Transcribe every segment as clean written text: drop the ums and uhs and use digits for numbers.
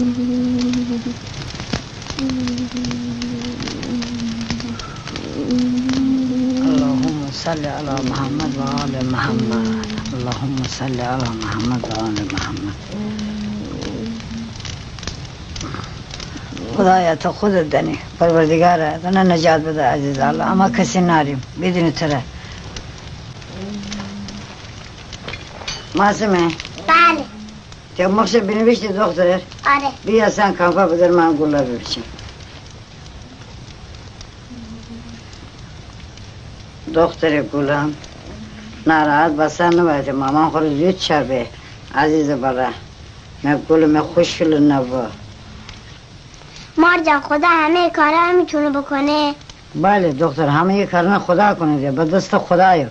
اللهم صل علی محمد و آل محمد. اللهم صل علی محمد و آل محمد. خدایا تو خودت دانی، پروردگاره دنه نجات بده عزیز الله، اما کسی ناریم بدون تره. معصومه؟ بله. تو مخشه بنویشتی دختر؟ آره. بیا سن کانفا بدر من گله ببیشم. دختر گلم ناراحت بسن نباید، مامان خود زود شبه عزیز بالا. من گلم خوشگل نبا. مار جان خدا همه کارا رو میتونه بکنه؟ بله دختر، همه کارا خدا کنه، به دست خدایه.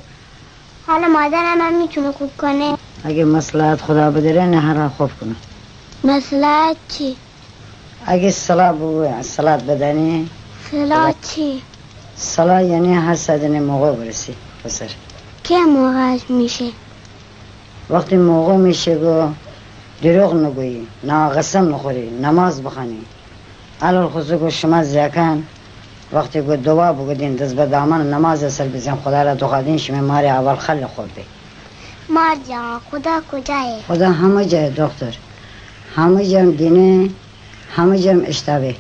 حالا مادرم هم میتونه خوب کنه؟ اگه مصلحت خدا بداره نه هر خوب کنه. مصلحت چی؟ اگه صلاح بدنی. صلاح چی؟ صلاح یعنی هر صدن موقع برسی پسر. که موقعش میشه؟ وقتی موقع میشه گو دروغ نگویی، نه قسم نخوری، نماز بخوانی. علال خصوص شما زیکن وقتی گو دعا بگودین دست به دامن نماز سر بزن خدا را دخادین شما ماری اول خل خورده. مار جان خدا کجایه؟ خدا همه جای دختر، همه جای دینه، همه جای اشتبه.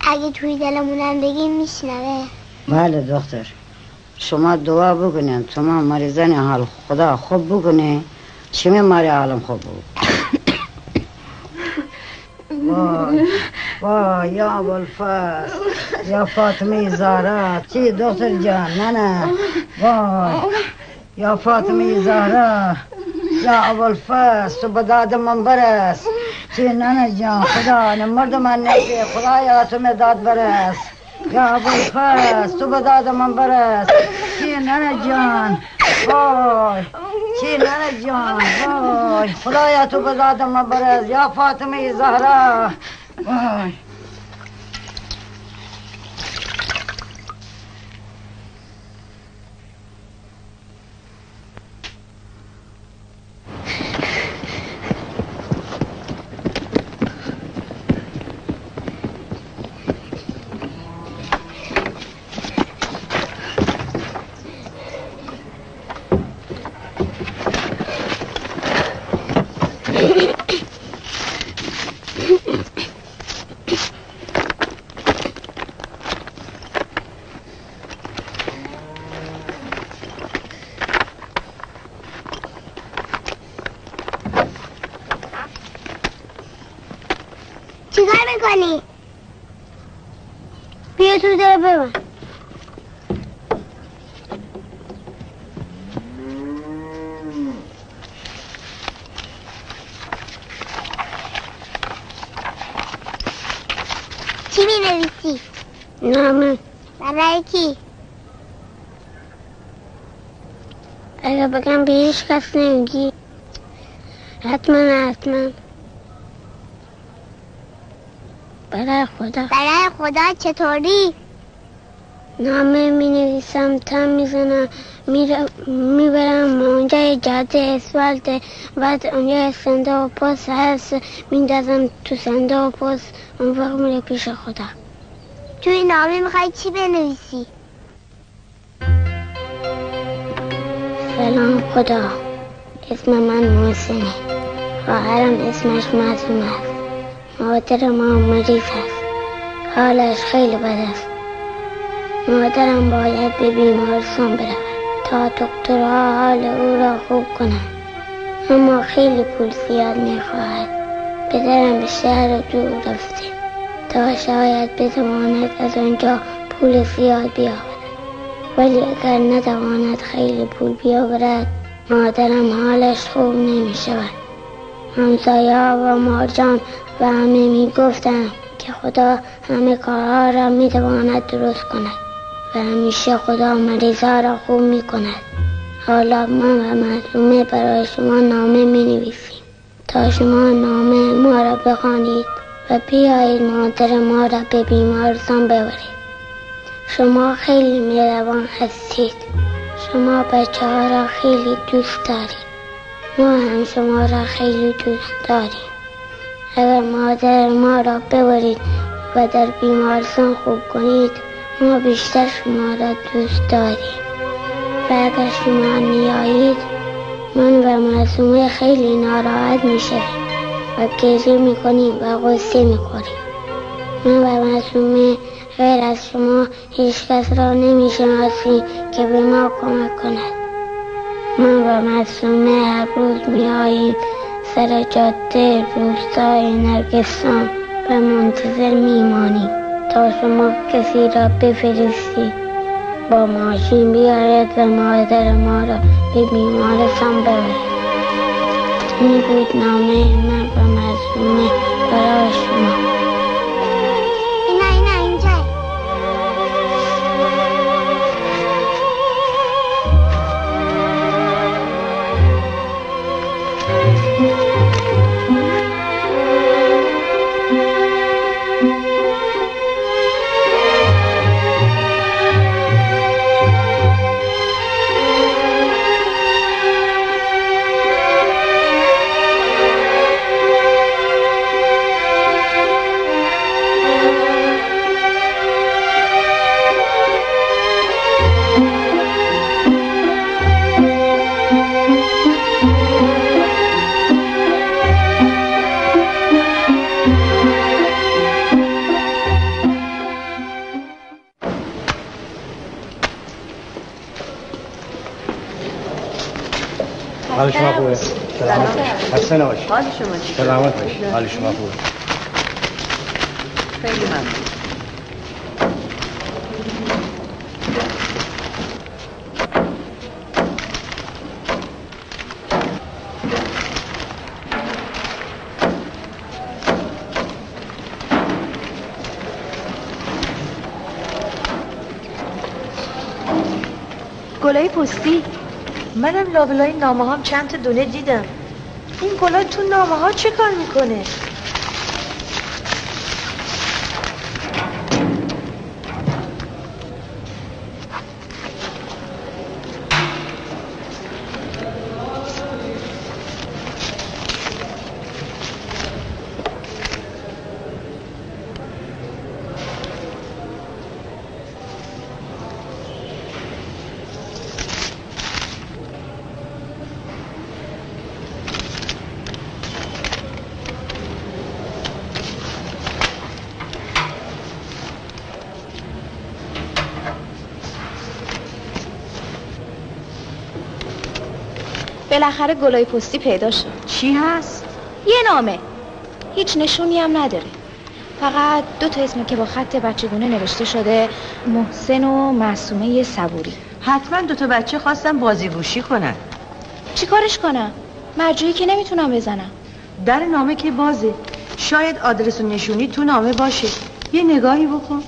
اگه توی دلمونم بگیم میشنوه؟ بله دختر، شما دعا بکنین تو ما مریضان حال خدا خوب بکنه، شما ماری حالم خوب بکنه. وای یا ابوالفضل یا فاطمه زهرا. چی دختر جان؟ نه وای یا فاطمه زهرا یا ابوالفضل تو به داد من برس. چی ننه جان خدا مرد من نبی خدایا تو می داد برس. یا ابوالفضل تو به داد من برس. چی ننه جان وای چی ننه جان وای خدایا تو به داد من برس. یا فاطمه زهرا وای. چیکار میکنی؟ بیا تو در ببن. چی مینویسی؟ نامه. برای کی؟ اگه بگم به هیچ کس نمیگی حتما برای خدا. برای خدا چطوری؟ نامه می نویسم، تم میزنم، میبرم اونجا یه جاده اسفالت، بعد اونجا صندوق پست هست میندازم تو صندوق پست، اون وقت میره پیش خدا. توی نامه میخوای چی بنویسی؟ سلام خدا، اسم من محسنه، خواهرم اسمش معصوم است، مادر ما مریض است، حالش خیلی بد است. مادرم باید به بیمارستان برود تا دکترها حال او را خوب کنند، اما خیلی پول زیاد میخواهد. پدرم به شهر دور رفته تا شاید بتواند از آنجا پول زیاد بیاورد، ولی اگر نتواند خیلی پول بیاورد مادرم حالش خوب نمی شود. همسایه‌ها و مارجان و همه می گفتند که خدا همه کارها را می تواند درست کند و همیشه خدا مریضا را خوب می کند. حالا من و معصومه برای شما نامه می نویسیم تا شما نامه ما را بخوانید و بیایید مادر ما را به بیمارستان ببرید. شما خیلی مهربان هستید، شما بچه ها را خیلی دوست دارید، ما هم شما را خیلی دوست داریم. اگر مادر ما را ببرید و در بیمارستان خوب کنید ما بیشتر شما را دوست داریم و اگر شما نیایید من و معصومه خیلی ناراحت میشویم و گریه میکنیم و غصه میخوریم. من و معصومه غیر از شما هیچ کس را نمیشناسیم که به ما کمک کند. من و معصومه هر روز میاییم سر جاده روستای نرگسان و منتظر میمانیم تا شما کسی را بفرستید با ماشین بیارد و مادر ما را به بیمارستان ببرد. این بود نامه من و معصومه برای شما. حال شما خوبه؟ سلامت خسته نباشید. حال شما چی؟ سلامت باشید. حال شما خوبه؟ خیلی ممنون. گلای پستی منم لابلای نامه هام چند تا دونه دیدم. این گلا تو نامه ها چه کار میکنه؟ بالاخره گلای پستی پیدا شد. چی هست؟ یه نامه، هیچ نشونی هم نداره، فقط 2 تا اسم که با خط بچگونه نوشته شده، محسن و معصومه صبوری. حتما 2 تا بچه خواستن بازیگوشی کنن. چی کارش کنم؟ مرجوعی که نمیتونم بزنم. در نامه که بازه، شاید آدرس و نشونی تو نامه باشه. یه نگاهی بکن.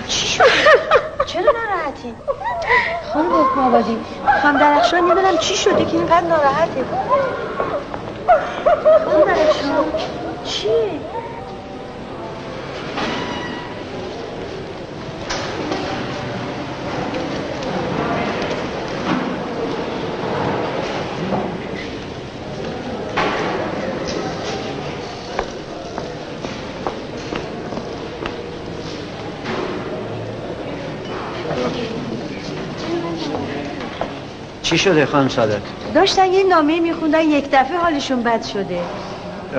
چی شد؟ چرا ناراحتی؟ خانم حکم آبادی، خانم درخشان نمیدونم چی شده که اینقدر ناراحته. خانم درخشان چیه؟ چی شده خانم سعادت؟ داشتن یه نامه میخوندن، یک دفعه حالشون بد شده.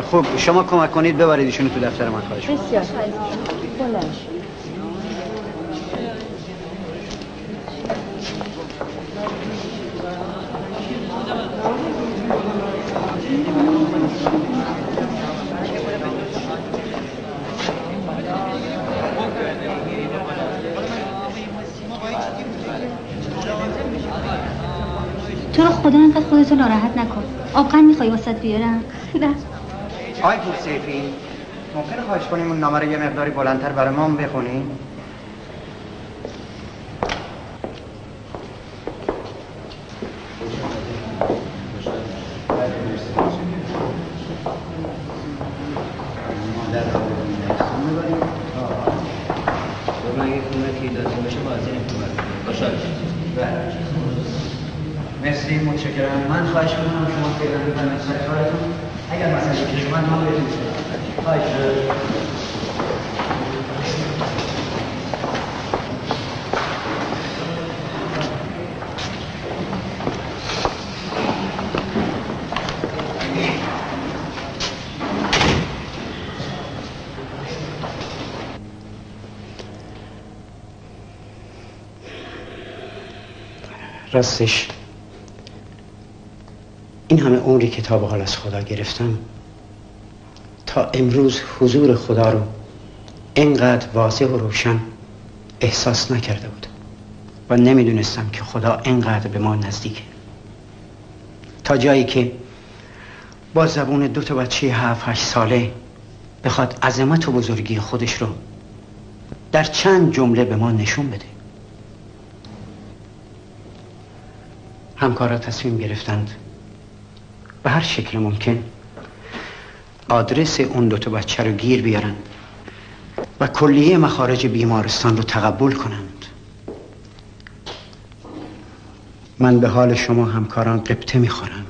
خب شما کمک کنید ببریدشون تو دفتر من، خواهش می‌کنم. بسیار بلند. تو رو خدا انقدر خودتو ناراحت نکن. آبقن میخوای واسط بیارم؟ نه. آقای پورسیفی ممکنه خواهش کنیم اون نامه رو یه مقداری بلندتر برای ما بخونیم؟ مرسی، متشکرم. من خواهش کنم شما فعلا بفرمایید سر کارتون. اگر مثلا که شما نام بهتون خواهش راستش این همه عمری که تا به حال از خدا گرفتم تا امروز حضور خدا رو اینقدر واضح و روشن احساس نکرده بودم و نمیدونستم که خدا اینقدر به ما نزدیکه، تا جایی که با زبون 2 بچه 7-8 ساله بخواد عظمت و بزرگی خودش رو در چند جمله به ما نشون بده. همکارا تصمیم گرفتند به هر شکل ممکن آدرس اون 2 بچه رو گیر بیارن و کلیه مخارج بیمارستان رو تقبل کنند. من به حال شما همکاران غبطه میخورم.